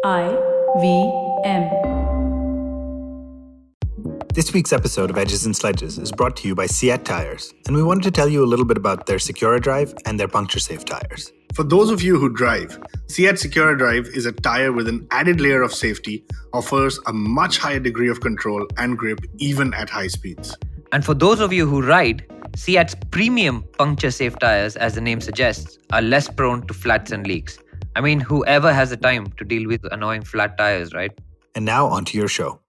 IVM. This week's episode of Edges and Sledges is brought to you by CSK Tires, and we wanted to tell you a little bit about their Secura Drive and their puncture-safe tires. For those of you who drive, CSK Secura Drive is a tire with an added layer of safety, offers a much higher degree of control and grip even at high speeds. And for those of you who ride, CSK's premium puncture-safe tires, as the name suggests, are less prone to flats and leaks. I mean, whoever has the time to deal with annoying flat tires, right? And now onto your show.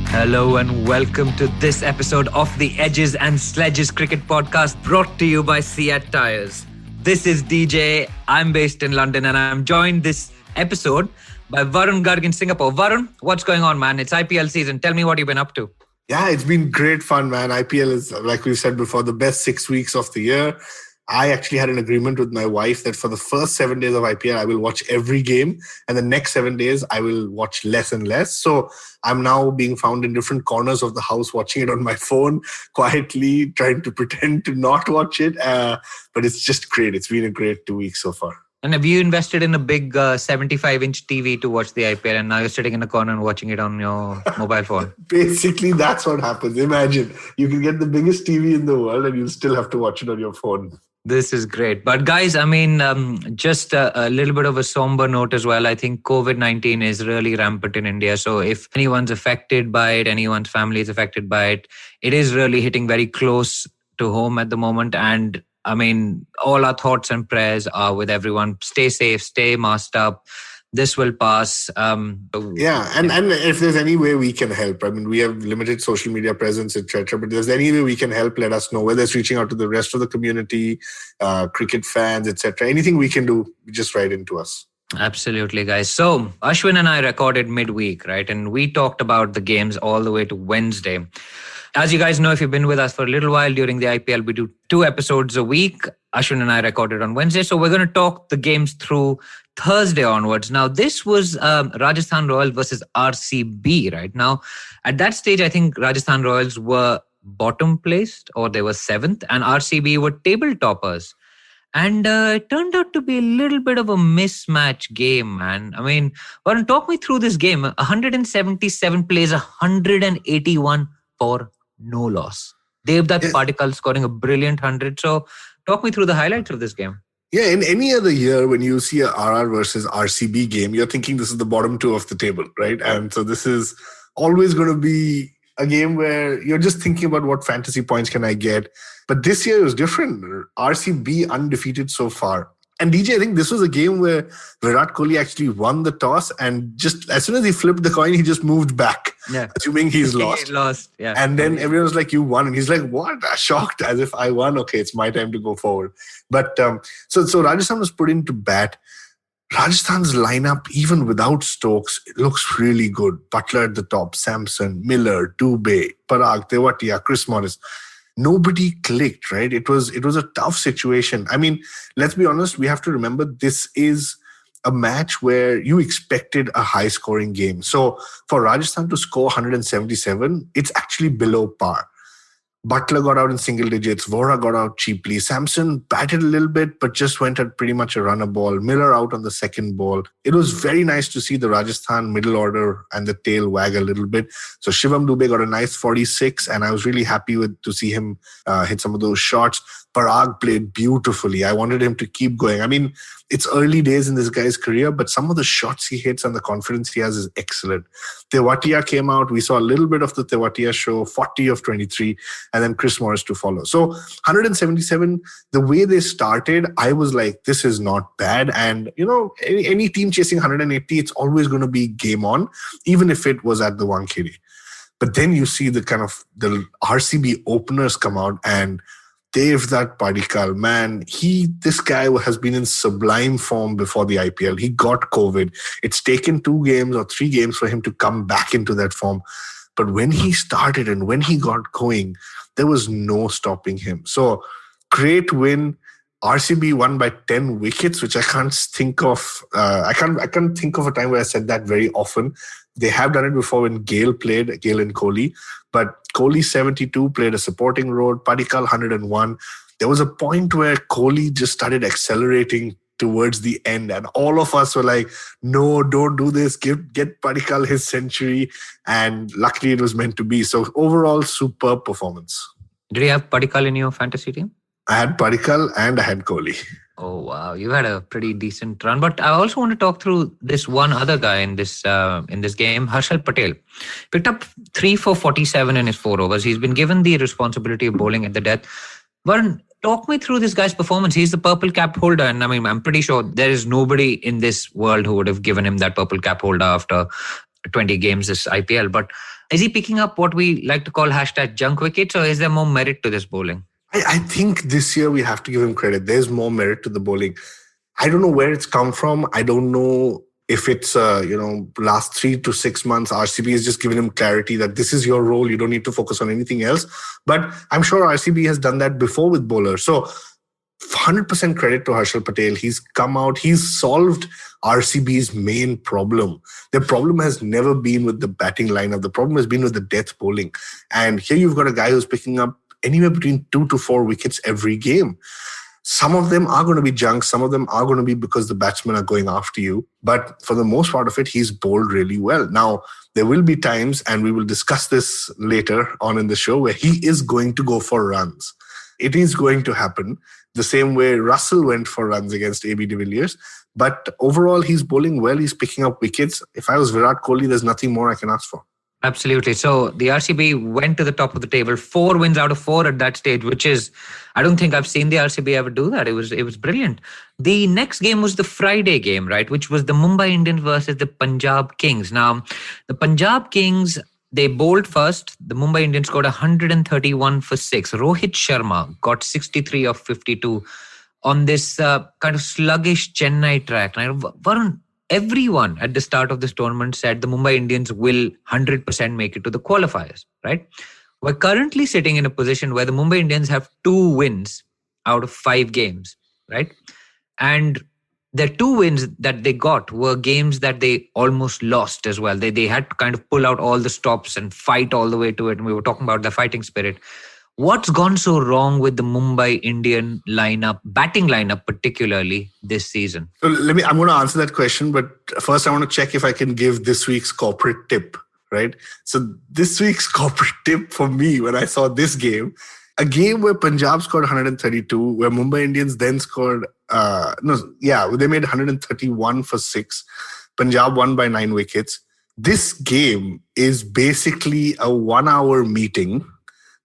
Hello and welcome to this episode of the Edges and Sledges cricket podcast brought to you by CSK Tires. This is DJ, I'm based in London and I'm joined this episode by Varun Garg in Singapore. Varun, what's going on, man? It's IPL season. Tell me what you've been up to. Yeah, it's been great fun, man. IPL is, like we've said before, the best 6 weeks of the year. I actually had an agreement with my wife that for the first 7 days of IPL, I will watch every game. And the next 7 days, I will watch less and less. So I'm now being found in different corners of the house, watching it on my phone, quietly trying to pretend to not watch it. But it's just great. It's been a great 2 weeks so far. And have you invested in a big 75-inch TV to watch the IPL and now you're sitting in a corner and watching it on your mobile phone? Basically, that's what happens. Imagine, you can get the biggest TV in the world and you'll still have to watch it on your phone. This is great. But guys, I mean, just a little bit of a somber note as well. I think COVID-19 is really rampant in India. So if anyone's affected by it, anyone's family is affected by it, it is really hitting very close to home at the moment. And I mean, all our thoughts and prayers are with everyone. Stay safe, stay masked up. This will pass. And if there's any way we can help, I mean, we have limited social media presence, etc. But if there's any way we can help, let us know. Whether it's reaching out to the rest of the community, cricket fans, etc. Anything we can do, just write into us. Absolutely, guys. So Ashwin and I recorded midweek, right? And we talked about the games all the way to Wednesday. As you guys know, if you've been with us for a little while during the IPL, we do 2 episodes a week. Ashwin and I recorded on Wednesday. So we're going to talk the games through Thursday onwards. Now, this was Rajasthan Royals versus RCB, right? Now, at that stage, I think Rajasthan Royals were bottom placed or they were 7th and RCB were table toppers. And it turned out to be a little bit of a mismatch game, man. I mean, Varun, talk me through this game. 177 plays, 181 for no loss. Devdutt Padikkal scoring a brilliant 100. So talk me through the highlights of this game. Yeah, in any other year, when you see a RR versus RCB game, you're thinking this is the bottom 2 of the table, right? And so this is always going to be a game where you're just thinking about what fantasy points can I get. But this year was different. RCB undefeated so far. And DJ, I think this was a game where Virat Kohli actually won the toss and just as soon as he flipped the coin, he just moved back, assuming he's lost. He lost, yeah. And then everyone was like, you won. And he's like, what? Shocked, as if I won. Okay, it's my time to go forward. But so Rajasthan was put into bat. Rajasthan's lineup, even without Stokes, it looks really good. Butler at the top, Samson, Miller, Dubey, Parag, Tewatia, Chris Morris. Nobody clicked, right? It was a tough situation. I mean, let's be honest, we have to remember this is a match where you expected a high-scoring game. So for Rajasthan to score 177, it's actually below par. Butler got out in single digits. Vora got out cheaply. Samson batted a little bit, but just went at pretty much a runner ball. Miller out on the second ball. It was very nice to see the Rajasthan middle order and the tail wag a little bit. So Shivam Dubey got a nice 46, and I was really happy to see him hit some of those shots. Parag played beautifully. I wanted him to keep going. I mean, it's early days in this guy's career, but some of the shots he hits and the confidence he has is excellent. Tewatia came out. We saw a little bit of the Tewatia show, 40 of 23, and then Chris Morris to follow. So 177, the way they started, I was like, this is not bad. And, you know, any team chasing 180, it's always going to be game on, even if it was at the Wankhede. But then you see the the RCB openers come out and Devdutt Padikkal, man, this guy has been in sublime form before the IPL. He got COVID. It's taken 2 games or 3 games for him to come back into that form. But when he started and when he got going, there was no stopping him. So great win. RCB won by 10 wickets, which I can't think of. I can't think of a time where I said that very often. They have done it before when Gale and Kohli. But Kohli 72 played a supporting role. Padikkal 101. there was a point where Kohli just started accelerating towards the end, and all of us were like, no, don't do this, get Padikkal his century, and luckily it was meant to be. So overall, superb performance. Did you have Padikkal in your fantasy team? I had Padikkal and I had Kohli. Oh, wow. You had a pretty decent run. But I also want to talk through this one other guy in this game, Harshal Patel. Picked up 3 for 47 in his 4 overs. He's been given the responsibility of bowling at the death. Varun, talk me through this guy's performance. He's the purple cap holder. And I mean, I'm pretty sure there is nobody in this world who would have given him that purple cap holder after 20 games this IPL. But is he picking up what we like to call hashtag junk wickets, or is there more merit to this bowling? I think this year we have to give him credit. There's more merit to the bowling. I don't know where it's come from. I don't know if it's, last 3 to 6 months, RCB has just given him clarity that this is your role. You don't need to focus on anything else. But I'm sure RCB has done that before with bowlers. So 100% credit to Harshal Patel. He's come out. He's solved RCB's main problem. The problem has never been with the batting lineup. The problem has been with the death bowling. And here you've got a guy who's picking up anywhere between 2 to 4 wickets every game. Some of them are going to be junk. Some of them are going to be because the batsmen are going after you. But for the most part of it, he's bowled really well. Now, there will be times, and we will discuss this later on in the show, where he is going to go for runs. It is going to happen the same way Russell went for runs against AB de Villiers. But overall, he's bowling well. He's picking up wickets. If I was Virat Kohli, there's nothing more I can ask for. Absolutely. So the RCB went to the top of the table, 4 wins out of 4 at that stage, which is, I don't think I've seen the RCB ever do that. It was brilliant. The next game was the Friday game, right, which was the Mumbai Indians versus the Punjab Kings. Now, the Punjab Kings, they bowled first. The Mumbai Indians scored 131 for 6. Rohit Sharma got 63 of 52 on this kind of sluggish Chennai track. Now, Varun, everyone at the start of this tournament said the Mumbai Indians will 100% make it to the qualifiers, right? We're currently sitting in a position where the Mumbai Indians have 2 wins out of 5 games, right? And the 2 wins that they got were games that they almost lost as well. They had to kind of pull out all the stops and fight all the way to it. And we were talking about the fighting spirit. What's gone so wrong with the Mumbai Indian lineup, batting lineup particularly this season? So I'm going to answer that question, but first I want to check if I can give this week's corporate tip, right? So this week's corporate tip for me, when I saw this game, a game where Punjab scored 132, where Mumbai Indians then scored, they made 131 for 6. Punjab won by 9 wickets. This game is basically a 1-hour meeting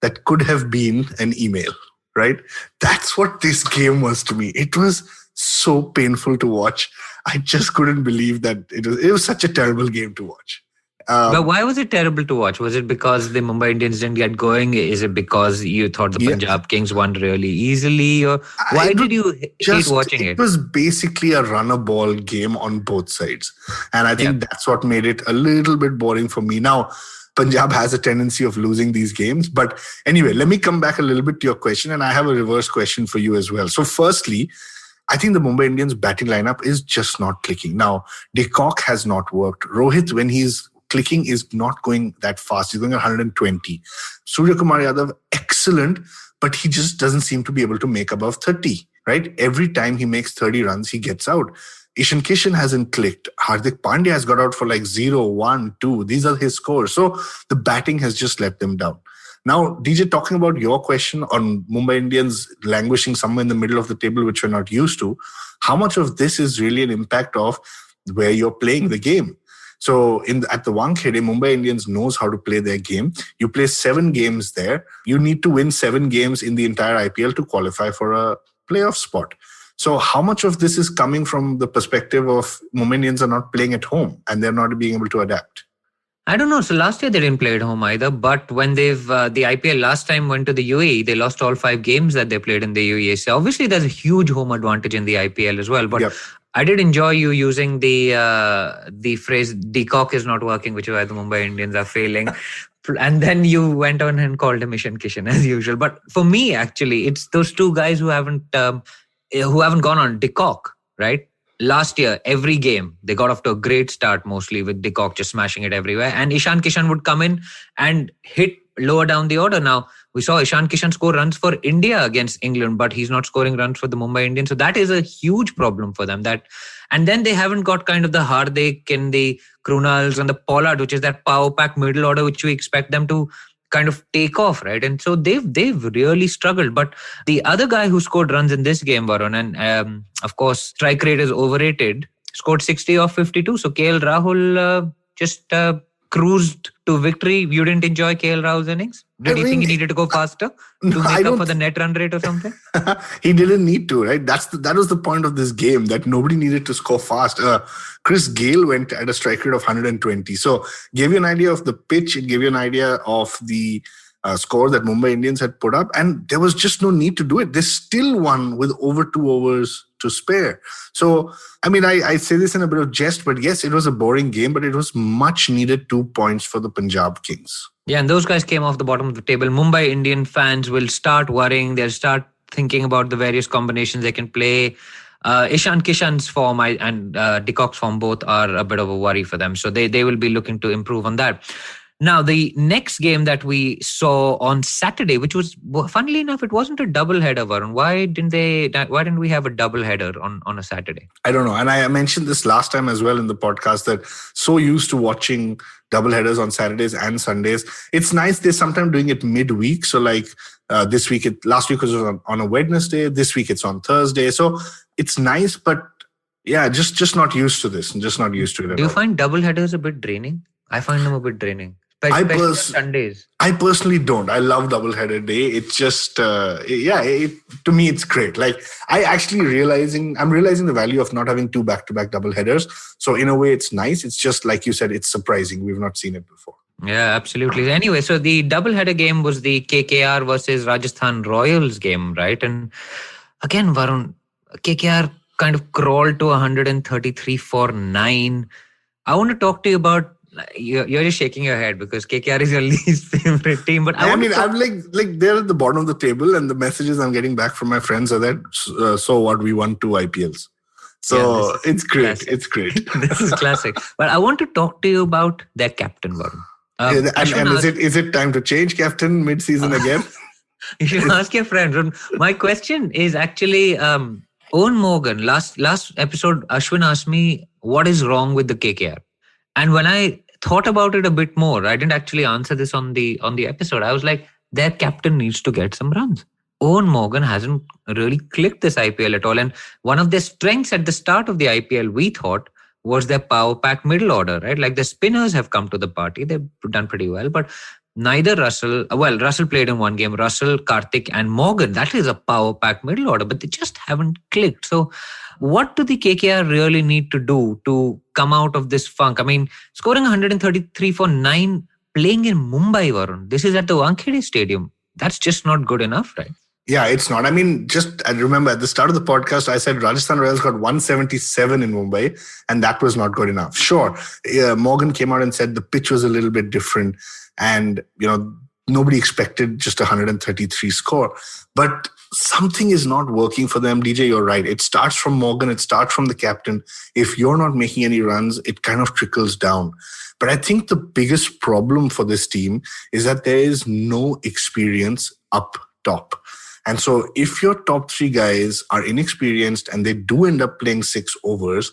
that could have been an email, right? That's what this game was to me. It was so painful to watch. I just couldn't believe that it was such a terrible game to watch. But why was it terrible to watch? Was it because the Mumbai Indians didn't get going? Is it because you thought the Punjab Kings won really easily? Or why did you hate watching it? It was basically a runner ball game on both sides. And I think that's what made it a little bit boring for me. Now, Punjab has a tendency of losing these games. But anyway, let me come back a little bit to your question. And I have a reverse question for you as well. So firstly, I think the Mumbai Indians batting lineup is just not clicking. Now, De Kock has not worked. Rohit, when he's clicking, is not going that fast. He's going at 120. Surya Kumar Yadav, excellent, but he just doesn't seem to be able to make above 30, right? Every time he makes 30 runs, he gets out. Ishan Kishan hasn't clicked. Hardik Pandya has got out for like 0, 1, 2. These are his scores. So the batting has just let them down. Now, DJ, talking about your question on Mumbai Indians languishing somewhere in the middle of the table, which we're not used to, how much of this is really an impact of where you're playing the game? So at the Wankhede, Mumbai Indians knows how to play their game. You play 7 games there. You need to win 7 games in the entire IPL to qualify for a playoff spot. So how much of this is coming from the perspective of Mumbai Indians are not playing at home and they're not being able to adapt? I don't know. So last year they didn't play at home either. But when the IPL last time went to the UAE, they lost all 5 games that they played in the UAE. So obviously there's a huge home advantage in the IPL as well. But I did enjoy you using the phrase De Kock is not working, which is why the Mumbai Indians are failing. And then you went on and called him Ishan Kishan as usual. But for me, actually, it's those 2 guys who haven't gone on. De Kock, right? Last year, every game, they got off to a great start, mostly with De Kock just smashing it everywhere. And Ishan Kishan would come in and hit lower down the order. Now, We saw Ishan Kishan score runs for India against England, but he's not scoring runs for the Mumbai Indians. So that is a huge problem for them. And then they haven't got kind of the Hardik and the Krunals and the Pollard, which is that power pack middle order, which we expect them to kind of take off, right? And so they've really struggled. But the other guy who scored runs in this game, Varun, and of course, strike rate is overrated, scored 60 off 52. So KL Rahul just cruised to victory. You didn't enjoy KL Rahul's innings? Did you think he needed to go faster to make up for the net run rate or something? He didn't need to, right? That was the point of this game, that nobody needed to score fast. Chris Gayle went at a strike rate of 120. So gave you an idea of the pitch. It gave you an idea of the score that Mumbai Indians had put up. And there was just no need to do it. They still won with over 2 overs to spare. So, I mean, I say this in a bit of jest, but yes, it was a boring game, but it was much needed 2 points for the Punjab Kings. Yeah, and those guys came off the bottom of the table. Mumbai Indian fans will start worrying. They'll start thinking about the various combinations they can play. Ishan Kishan's form and De Kock's form both are a bit of a worry for them. So they will be looking to improve on that. Now, the next game that we saw on Saturday, which was, funnily enough, it wasn't a double-header, Varun. Why didn't we have a double-header on a Saturday? I don't know. And I mentioned this last time as well in the podcast, that so used to watching double-headers on Saturdays and Sundays. It's nice they're sometimes doing it midweek. So like last week was on a Wednesday. This week it's on Thursday. So it's nice, but yeah, just not used to this and just not used to it at all. Do you find double-headers a bit draining? I find them a bit draining. Especially on Sundays. I personally don't. I love double-header day. It's just, to me, it's great. Like I'm realizing the value of not having 2 back-to-back double-headers. So in a way, it's nice. It's just like you said, it's surprising. We've not seen it before. Yeah, absolutely. Anyway, so the double-header game was the KKR versus Rajasthan Royals game, right? And again, Varun, KKR kind of crawled to 133 for 9. I want to talk to you about. You're just shaking your head because KKR is your least favorite team. But I'm like they're at the bottom of the table, and the messages I'm getting back from my friends are that so what, we won 2 IPLs. So yeah, it's great. Classic. It's great. This is classic. But I want to talk to you about their captain, Varun. Is it time to change captain mid-season again? You should ask your friend. My question is actually Owen Morgan. Last episode, Ashwin asked me what is wrong with the KKR, and when I thought about it a bit more, I didn't actually answer this on the episode. I was like, their captain needs to get some runs. Owen Morgan hasn't really clicked this IPL at all. And one of their strengths at the start of the IPL, we thought, was their power pack middle order, right? Like the spinners have come to the party. They've done pretty well. But neither Russell played in one game. Russell, Karthik and Morgan, that is a power pack middle order. But they just haven't clicked. So what do the KKR really need to do to come out of this funk? I mean, scoring 133 for 9, playing in Mumbai, Varun. This is at the Wankhede Stadium. That's just not good enough, right? Yeah, it's not. I mean, I remember at the start of the podcast, I said Rajasthan Royals got 177 in Mumbai, and that was not good enough. Sure, Morgan came out and said the pitch was a little bit different, and nobody expected just a 133 score. But something is not working for them. DJ, you're right. It starts from Morgan. It starts from the captain. If you're not making any runs, it kind of trickles down. But I think the biggest problem for this team is that there is no experience up top. And so if your top 3 guys are inexperienced and they do end up playing 6 overs,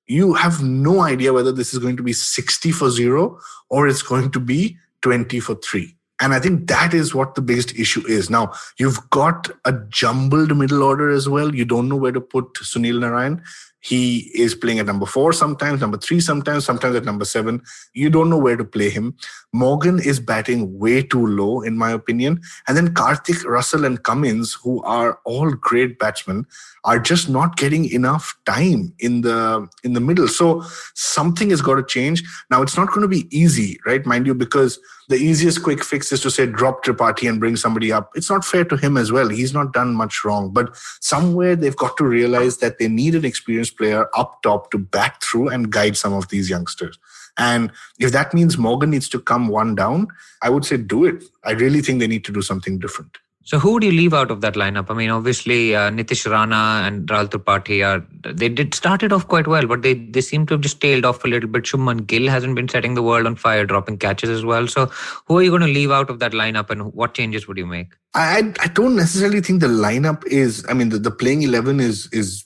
you have no idea whether this is going to be 60 for 0 or it's going to be 20 for 3. And I think that is what the biggest issue is. Now, you've got a jumbled middle order as well. You don't know where to put Sunil Narayan. He is playing at number 4 sometimes, number 3 sometimes at number 7. You don't know where to play him. Morgan is batting way too low, in my opinion. And then Karthik, Russell and Cummins, who are all great batsmen, are just not getting enough time in the middle. So something has got to change. Now, it's not going to be easy, right? Mind you, because the easiest quick fix is to say drop Tripathi and bring somebody up. It's not fair to him as well. He's not done much wrong. But somewhere they've got to realize that they need an experienced player up top to bat through and guide some of these youngsters. And if that means Morgan needs to come one down, I would say do it. I really think they need to do something different. So who do you leave out of that lineup? I mean, obviously Nitish Rana and Rahul Tripathi they started off quite well, but they seem to have just tailed off a little bit. Shubman Gill hasn't been setting the world on fire, dropping catches as well. So who are you going to leave out of that lineup, and what changes would you make? I don't necessarily think the lineup is. I mean, the playing 11 is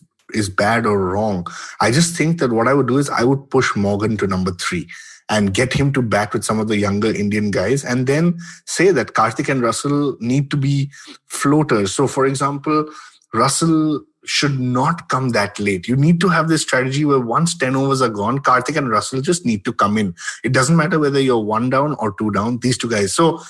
bad or wrong. I just think that what I would do is I would push Morgan to number 3 and get him to bat with some of the younger Indian guys, and then say that Karthik and Russell need to be floaters. So, for example, Russell should not come that late. You need to have this strategy where once 10 overs are gone, Karthik and Russell just need to come in. It doesn't matter whether you're 1 down or 2 down, these two guys. So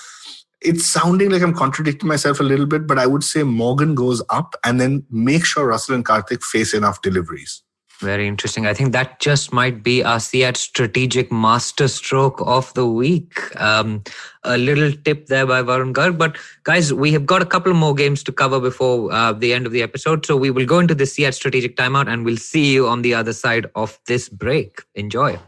it's sounding like I'm contradicting myself a little bit, but I would say Morgan goes up and then make sure Russell and Karthik face enough deliveries. Very interesting. I think that just might be our CEAT strategic masterstroke of the week. A little tip there by Varun Garg. But guys, we have got a couple more games to cover before the end of the episode. So we will go into the CEAT strategic timeout and we'll see you on the other side of this break. Enjoy.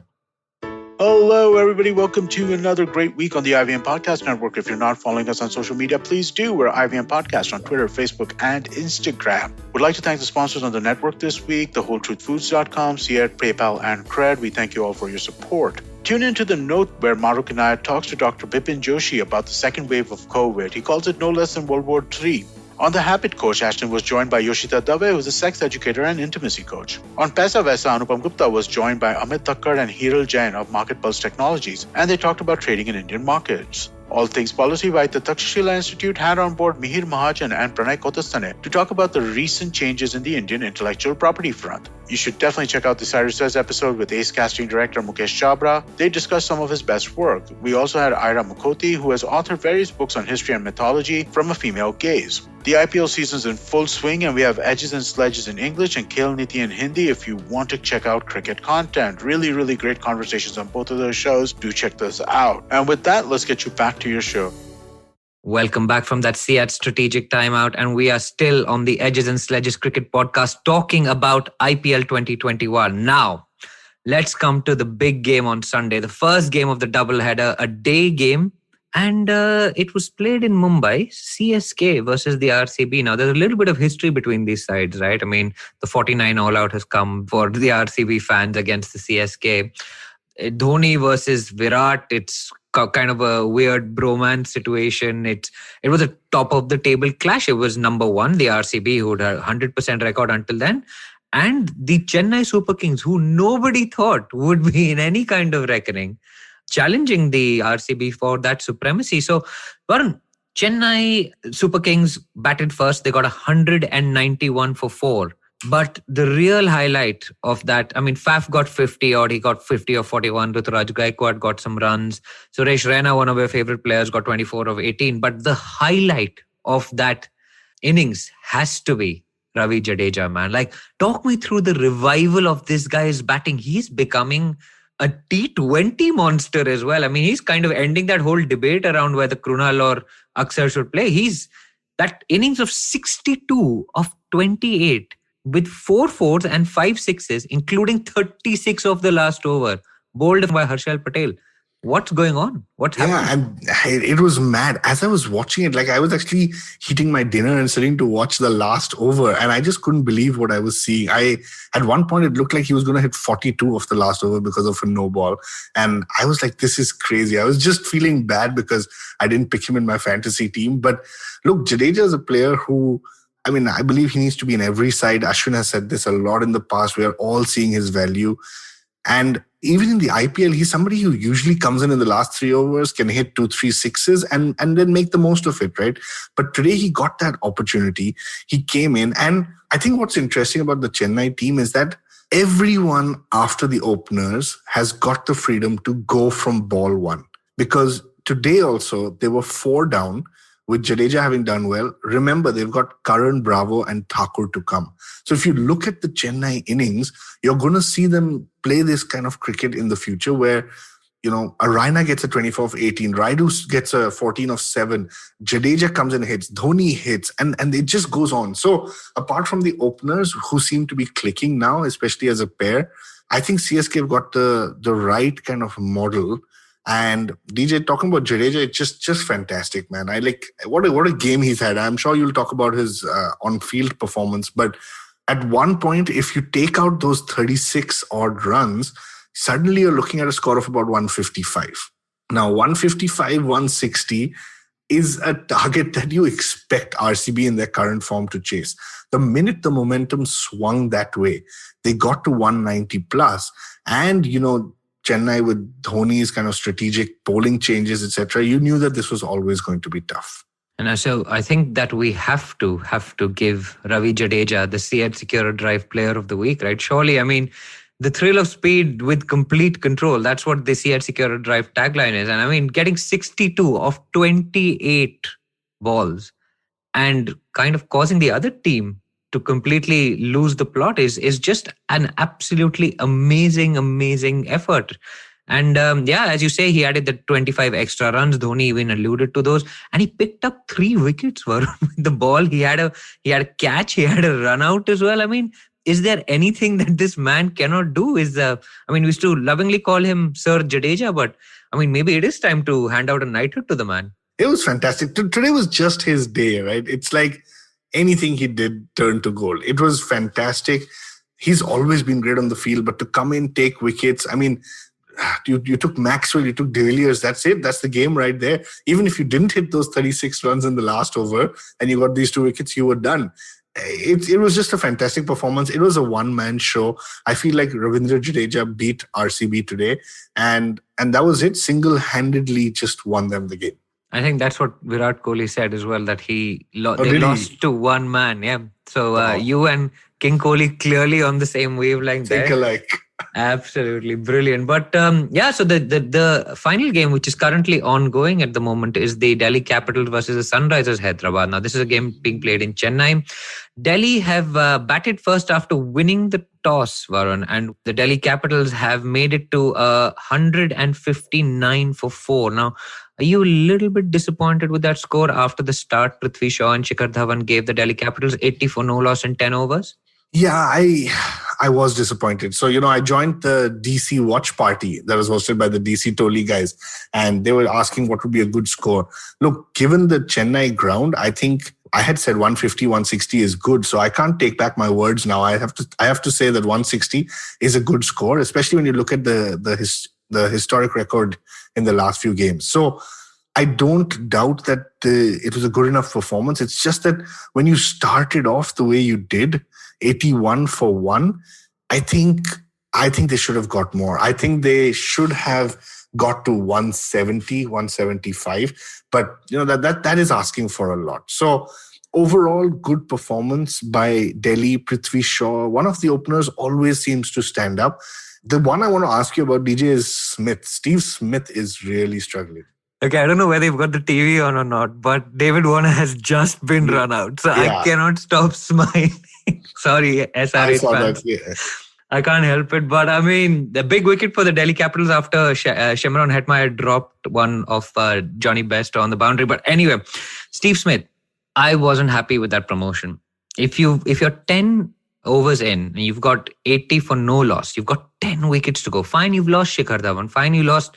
Hello, everybody. Welcome to another great week on the IVM Podcast Network. If you're not following us on social media, please do. We're IVM Podcast on Twitter, Facebook, and Instagram. We'd like to thank the sponsors on the network this week, thewholetruthfoods.com, CEAT, PayPal, and Cred. We thank you all for your support. Tune into The Note, where Maruk Inayat talks to Dr. Bipin Joshi about the second wave of COVID. He calls it no less than World War III. On The Habit Coach, Ashton was joined by Yoshita Dave, who's a sex educator and intimacy coach. On Paisa Vaisa, Anupam Gupta was joined by Amit Thakkar and Hiral Jain of Market Pulse Technologies, and they talked about trading in Indian markets. All Things Policy by the Takshashila Institute had on board Mihir Mahajan and Pranay Kotastane to talk about the recent changes in the Indian intellectual property front. You should definitely check out the Cyrus Says episode with Ace casting director Mukesh Chabra. They discussed some of his best work. We also had Ira Mukhoti, who has authored various books on history and mythology from a female gaze. The IPL season's in full swing, and we have Edges and Sledges in English and Khel Niti in Hindi if you want to check out cricket content. Really, really great conversations on both of those shows. Do check those out. And with that, let's get you back to your show. Welcome back from that CEAT strategic timeout, and we are still on the Edges and Sledges cricket podcast talking about IPL 2021. Now, let's come to the big game on Sunday, the first game of the doubleheader, a day game. And it was played in Mumbai, CSK versus the RCB. Now, there's a little bit of history between these sides, right? I mean, the 49 all-out has come for the RCB fans against the CSK. Dhoni versus Virat, it's kind of a weird bromance situation. It was a top-of-the-table clash. It was number 1, the RCB, who had a 100% record until then, and the Chennai Super Kings, who nobody thought would be in any kind of reckoning, challenging the RCB for that supremacy. So, Varun, Chennai Super Kings batted first. They got 191 for 4. But the real highlight of that, I mean, Faf got 50 odd. He got 50 or 41. Ruturaj Gaikwad got some runs. Suresh Raina, one of our favorite players, got 24 of 18. But the highlight of that innings has to be Ravi Jadeja, man. Like, talk me through the revival of this guy's batting. He's becoming a T20 monster as well. I mean, he's kind of ending that whole debate around whether Krunal or Akshar should play. He's that innings of 62 of 28 with 4 fours and 5 sixes, including 36 of the last over, bowled by Harshal Patel. What's going on? What's happening? Yeah, and it was mad. As I was watching it, like I was actually heating my dinner and sitting to watch the last over, and I just couldn't believe what I was seeing. At one point, it looked like he was going to hit 42 of the last over because of a no ball. And I was like, this is crazy. I was just feeling bad because I didn't pick him in my fantasy team. But look, Jadeja is a player who, I mean, I believe he needs to be in every side. Ashwin has said this a lot in the past. We are all seeing his value. And even in the IPL, he's somebody who usually comes in the last 3 overs, can hit 2-3 sixes and then make the most of it, right? But today he got that opportunity. He came in. And I think what's interesting about the Chennai team is that everyone after the openers has got the freedom to go from ball 1. Because today also, they were 4 down, with Jadeja having done well. Remember, they've got Karan, Bravo and Thakur to come. So if you look at the Chennai innings, you're going to see them play this kind of cricket in the future where, you know, a Raina gets a 24 of 18, Raidu gets a 14 of 7, Jadeja comes and hits, Dhoni hits, and it just goes on. So apart from the openers who seem to be clicking now, especially as a pair, I think CSK have got the right kind of model. And DJ, talking about Jadeja, it's just fantastic, man. I like what a game he's had. I'm sure you'll talk about his on-field performance, but at one point, if you take out those 36 odd runs, suddenly you're looking at a score of about 155. Now, 155, 160 is a target that you expect RCB in their current form to chase. The minute the momentum swung that way, they got to 190 plus. And, Chennai with Dhoni's kind of strategic bowling changes, etc., you knew that this was always going to be tough. And so I think that we have to give Ravi Jadeja the CEAT Secure Drive Player of the Week, right? Surely, the thrill of speed with complete control, that's what the CEAT Secure Drive tagline is. And getting 62 of 28 balls and kind of causing the other team to completely lose the plot is just an absolutely amazing effort. And as you say, he added the 25 extra runs. Dhoni even alluded to those, and he picked up 3 wickets. Varun, with the ball, he had a catch, he had a run out as well. Is there anything that this man cannot do? We used to lovingly call him Sir Jadeja, but maybe it is time to hand out a knighthood to the man. It was fantastic. Today was just his day, right? It's like anything he did turned to gold. It was fantastic. He's always been great on the field, but to come in, take wickets, you took Maxwell, you took De Villiers, that's it. That's the game right there. Even if you didn't hit those 36 runs in the last over and you got these 2 wickets, you were done. It was just a fantastic performance. It was a one-man show. I feel like Ravindra Jadeja beat RCB today, and that was it. Single-handedly just won them the game. I think that's what Virat Kohli said as well, that they really? lost to one man. Yeah. So you and King Kohli clearly on the same wavelength there. Think alike. Absolutely brilliant. But so the final game, which is currently ongoing at the moment, is the Delhi Capitals versus the Sunrisers Hyderabad. Now, this is a game being played in Chennai. Delhi have batted first after winning the toss, Varun, and the Delhi Capitals have made it to 159 for 4. Now, are you a little bit disappointed with that score after the start? Prithvi Shaw and Shikhar Dhawan gave the Delhi Capitals 80 for no loss in 10 overs. Yeah, I was disappointed. So, I joined the DC watch party that was hosted by the DC Toli guys, and they were asking what would be a good score. Look, given the Chennai ground, I think I had said 150, 160 is good. So I can't take back my words now. I have to say that 160 is a good score, especially when you look at the historic record in the last few games. So I don't doubt that it was a good enough performance. It's just that when you started off the way you did, 81 for 1, I think they should have got more. I think they should have got to 170, 175. But that is asking for a lot. So overall, good performance by Delhi. Prithvi Shaw, one of the openers, always seems to stand up. The one I want to ask you about, DJ, is Smith. Steve Smith is really struggling. Okay, I don't know whether you've got the TV on or not, but David Warner has just been run out. So yeah. I cannot stop smiling. Sorry, SRH fans. Yeah. I can't help it. But the big wicket for the Delhi Capitals after Shimron Hetmeyer dropped one of Johnny Best on the boundary. But anyway, Steve Smith, I wasn't happy with that promotion. If you're 10 overs in and you've got 80 for no loss, you've got 10 wickets to go. Fine, you've lost Shikhar Dhawan. Fine, you lost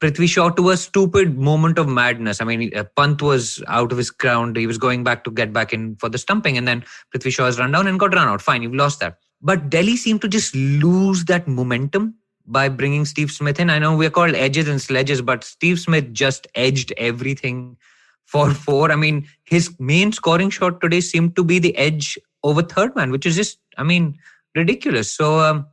Prithvi Shaw to a stupid moment of madness. Pant was out of his ground. He was going back to get back in for the stumping, and then Prithvi Shaw has run down and got run out. Fine, you've lost that. But Delhi seemed to just lose that momentum by bringing Steve Smith in. I know we're called edges and sledges, but Steve Smith just edged everything for 4. His main scoring shot today seemed to be the edge over third man, which is just, ridiculous. So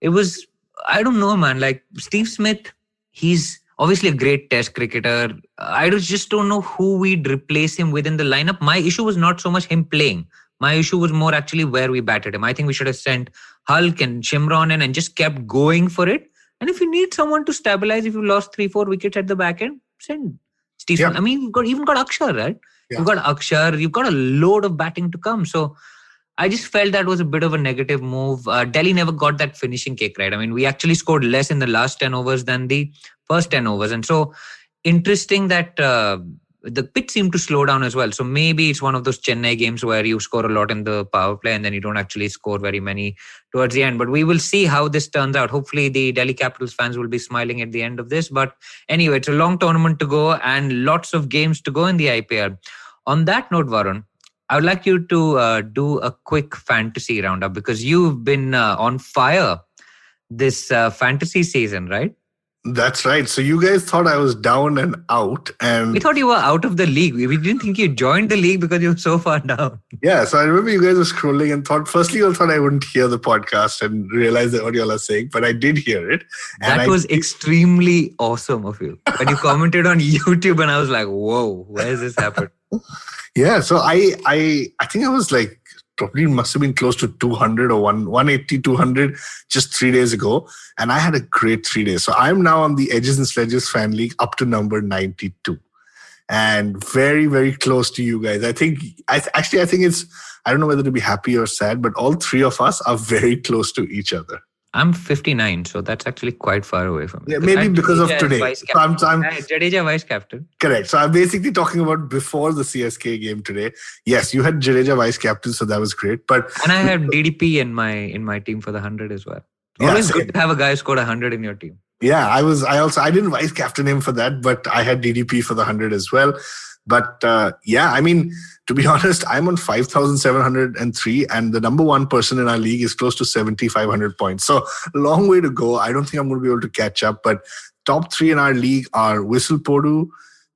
it was, I don't know, man. Like Steve Smith, he's obviously a great test cricketer. I just don't know who we'd replace him with in the lineup. My issue was not so much him playing. My issue was more actually where we batted him. I think we should have sent Hulk and Shimron in and just kept going for it. And if you need someone to stabilize, if you lost 3-4 wickets at the back end, send Steve Smith. You've got Akshar, right? Yeah. You've got Akshar. You've got a load of batting to come. So I just felt that was a bit of a negative move. Delhi never got that finishing kick, right? We actually scored less in the last 10 overs than the first 10 overs. And so interesting that the pitch seemed to slow down as well. So maybe it's one of those Chennai games where you score a lot in the power play and then you don't actually score very many towards the end. But we will see how this turns out. Hopefully the Delhi Capitals fans will be smiling at the end of this. But anyway, it's a long tournament to go and lots of games to go in the IPL. On that note, Varun, I would like you to do a quick fantasy roundup because you've been on fire this fantasy season, right? That's right. So you guys thought I was down and out, and we thought you were out of the league. We didn't think you joined the league because you were so far down. Yeah. So I remember you guys were scrolling and thought, firstly, you all thought I wouldn't hear the podcast and realize that what you all are saying, but I did hear it. That was extremely awesome of you. When you commented on YouTube, and I was like, whoa, where has this happened? Yeah. So I think I was like, probably must have been close to 200 or 180, 200 just 3 days ago. And I had a great 3 days. So I'm now on the Edges and Sledges fan league up to number 92. And very, very close to you guys. I think it's, I don't know whether to be happy or sad, but all three of us are very close to each other. I'm 59, so that's actually quite far away from me. Yeah, maybe because of today. So I'm Jadeja vice captain. Correct. So I'm basically talking about before the CSK game today. Yes, you had Jadeja vice captain, so that was great. And I had DDP in my team for the 100 as well. Always good to have a guy who scored 100 in your team. Yeah, I didn't vice captain him for that, but I had DDP for the 100 as well. But I mean, to be honest, I'm on 5,703 and the number one person in our league is close to 7,500 points. So long way to go. I don't think I'm going to be able to catch up. But top three in our league are Whistle Podu,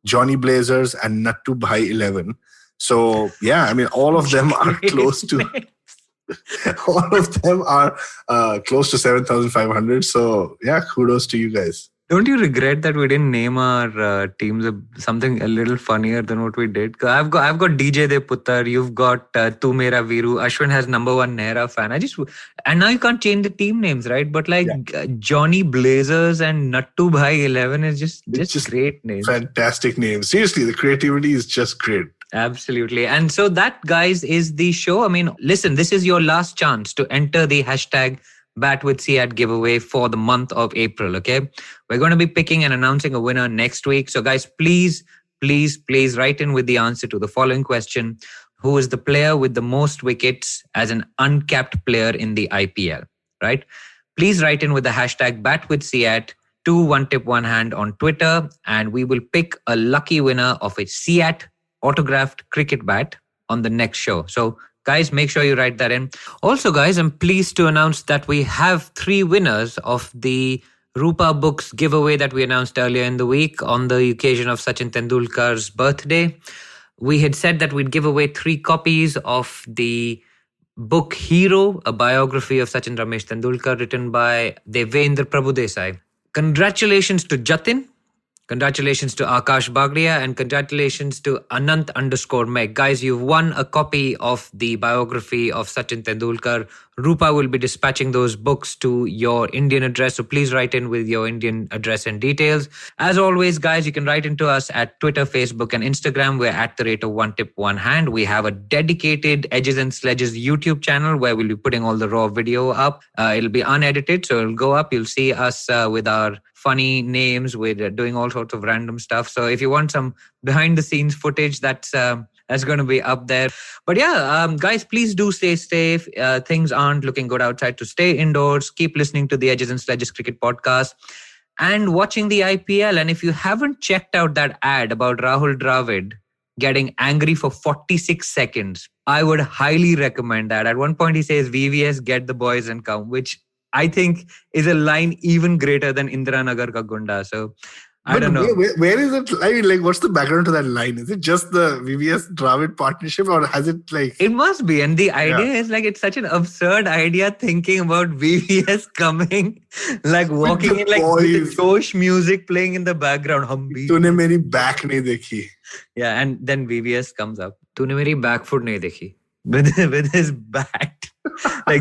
Johnny Blazers, and Nattu Bhai 11. So yeah, I mean, all of them are close to... all of them are close to 7,500. So yeah, kudos to you guys. Don't you regret that we didn't name our teams something a little funnier than what we did? I've got DJ De Puttar, you've got Tu Mera Viru, Ashwin has number one Nehra fan. And now you can't change the team names, right? But Johnny Blazers and Nattu Bhai 11 is just great names. Fantastic names. Seriously, the creativity is just great. Absolutely. And so that, guys, is the show. I mean, listen, this is your last chance to enter the hashtag Bat with Siat giveaway for the month of April, okay? We're going to be picking and announcing a winner next week. So guys, please write in with the answer to the following question. Who is the player with the most wickets as an uncapped player in the IPL, right? Please write in with the hashtag Bat with Siat to One Tip One Hand on Twitter, and we will pick a lucky winner of a Siat autographed cricket bat on the next show. So guys, make sure you write that in. Also, guys, I'm pleased to announce that we have 3 winners of the Rupa Books giveaway that we announced earlier in the week on the occasion of Sachin Tendulkar's birthday. We had said that we'd give away 3 copies of the book Hero, a biography of Sachin Ramesh Tendulkar written by Devendra Prabhudesai. Congratulations to Jatin. Congratulations to Akash Bagria and congratulations to Anant_Meg. Guys, you've won a copy of the biography of Sachin Tendulkar. Rupa will be dispatching those books to your Indian address. So please write in with your Indian address and details. As always, guys, you can write into us at Twitter, Facebook, and Instagram. We're at the rate of One Tip One Hand. We have a dedicated Edges and Sledges YouTube channel where we'll be putting all the raw video up. It'll be unedited, so it'll go up. You'll see us with our funny names. We're doing all sorts of random stuff. So if you want some behind the scenes footage, that's going to be up there. But guys, please do stay safe. Things aren't looking good outside, to stay indoors. Keep listening to the Edges and Sledges Cricket Podcast and watching the IPL. And if you haven't checked out that ad about Rahul Dravid getting angry for 46 seconds, I would highly recommend that. At one point he says, VVS, get the boys and come, which I think is a line even greater than Indira Nagar Ka Gunda. So I don't know. Where is it? I mean, what's the background to that line? Is it just the VVS Dravid partnership, or has it It must be. And the idea is it's such an absurd idea, thinking about VVS coming, walking in with Josh music playing in the background. Tune meri back nahi dekhi. Yeah, and then VVS comes up. Tune meri back foot nahi dekhi. With his bat.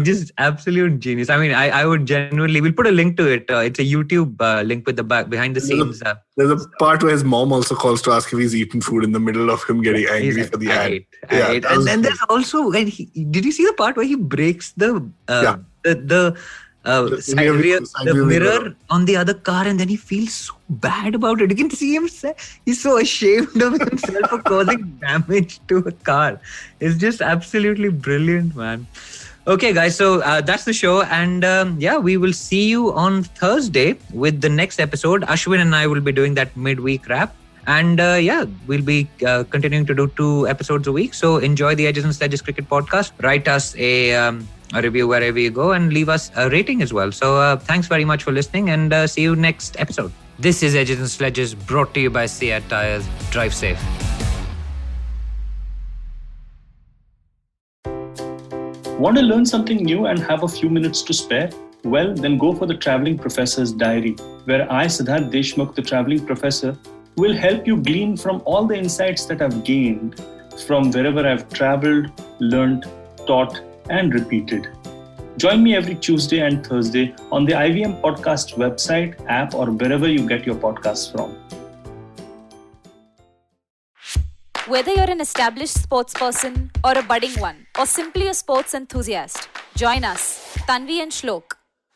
Just absolute genius. I mean, I would genuinely, we'll put a link to it. It's a YouTube link with the behind the scenes. There's a part where his mom also calls to ask if he's eaten food in the middle of him getting angry for the ad. I ate. And then there's also, did you see the part where he breaks the The mirror on the other car, and then he feels so bad about it. You can see him, he's so ashamed of himself for causing damage to a car. It's just absolutely brilliant, man. Okay, guys, so that's the show. And we will see you on Thursday with the next episode. Ashwin and I will be doing that midweek wrap. And we'll be continuing to do 2 episodes a week. So enjoy the Edges and Sledges Cricket Podcast. Write us a review wherever you go and leave us a rating as well. So thanks very much for listening, and see you next episode. This is Edges and Sledges, brought to you by CSK Tires. Drive safe. Want to learn something new and have a few minutes to spare? Well, then go for the Traveling Professor's Diary, where I, Siddharth Deshmukh, the Traveling Professor, will help you glean from all the insights that I've gained from wherever I've traveled, learned, taught, and repeated. Join me every Tuesday and Thursday on the IVM Podcast website, app, or wherever you get your podcasts from. Whether you're an established sports person or a budding one, or simply a sports enthusiast, join us, Tanvi and Shlok.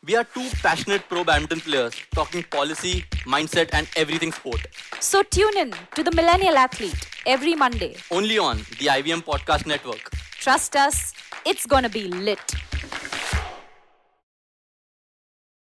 We are 2 passionate pro badminton players talking policy, mindset, and everything sport. So tune in to The Millennial Athlete every Monday. Only on the IVM Podcast Network. Trust us, it's gonna be lit.